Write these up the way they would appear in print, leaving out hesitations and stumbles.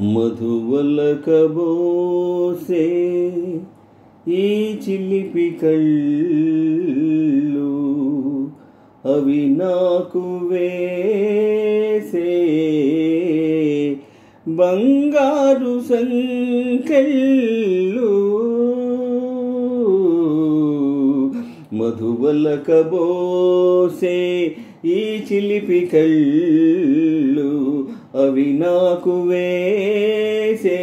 మధువలకబోసే ఈ చిలిపి కళ్ళు అవి నాకు వేసే బంగారు సంకెళ్ళు మధువలకబోసే ఈ చిలిపి కళ్ళు అవి నాకు వేసే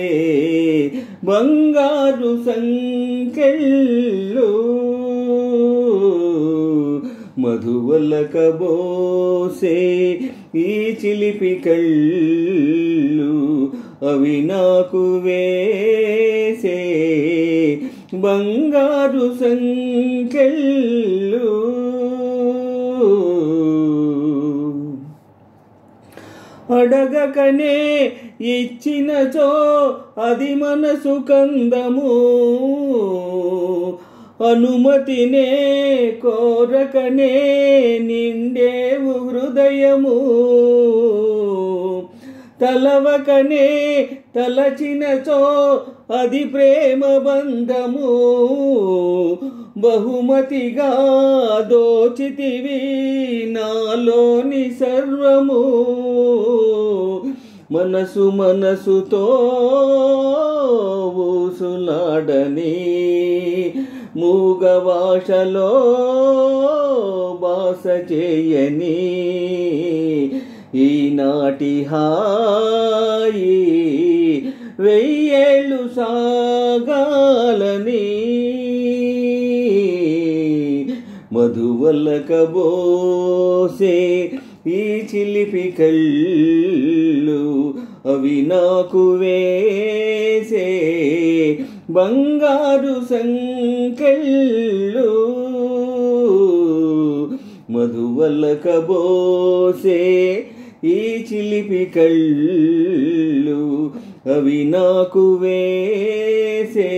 బంగారు సంకెళ్ళు మధువలకబోసే ఈ చిలిపి కళ్ళు అవి నాకు వేసే బంగారు సంకెళ్ళు అడగకనే ఇచ్చినచో అది మనసు కందము అనుమతినే కోరకనే నిండేవు హృదయము తలవకనే తలచినచో అది ప్రేమ బంధము బహుమతిగా దోచితివి నాలోని సర్వము మనసు మనసుతో ఊసులాడని మూగ భాషలో భాష చేయని ఈనాటి హాయి వెయ్యేళ్ళు సాగాలని మధువలకబోసే ఈ చిలిపి కళ్ళు అవి నాకు వేసే బంగారు సంకెళ్ళు మధువలకబోసే ఈ చిలిపి కళ్ళు అవి నాకు వేసే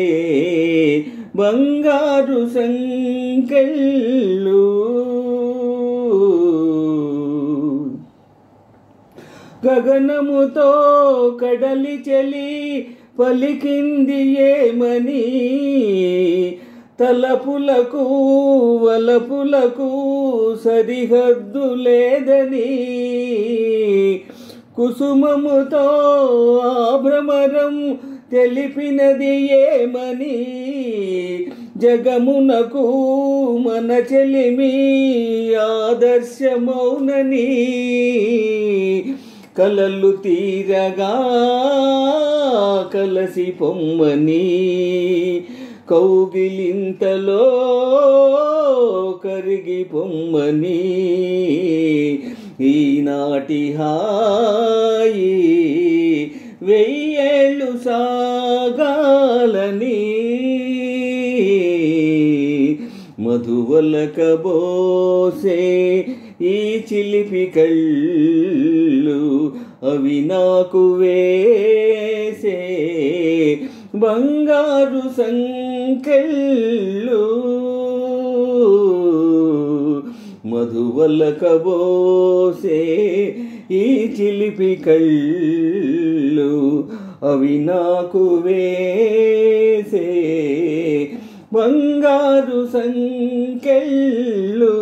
బంగారు సంకెళ్ళు గగనముతో కడలి చెలి పలికింది ఏమని తలపులకు వలపులకు సరిహద్దు లేదని కుసుమముతో ఆ భ్రమరం తెలిపినది ఏమని జగమునకు మన చెలిమి ఆదర్శమౌనని కలలు తీరగా కలసి పొమ్మని కౌగిలింతలో కరిగి పొమ్మని ఈనాటి హాయి వెయ్యేళ్ళు సాగాలని మధువలకబోసే ఈ చిలిపి కళ్ళు అవి నాకు వేసే బంగారు సంకెళ్ళు మధువలకబోసే ఈ చిలిపి కళ్ళు అవి నాకు వేసే బంగారు సంకెళ్ళు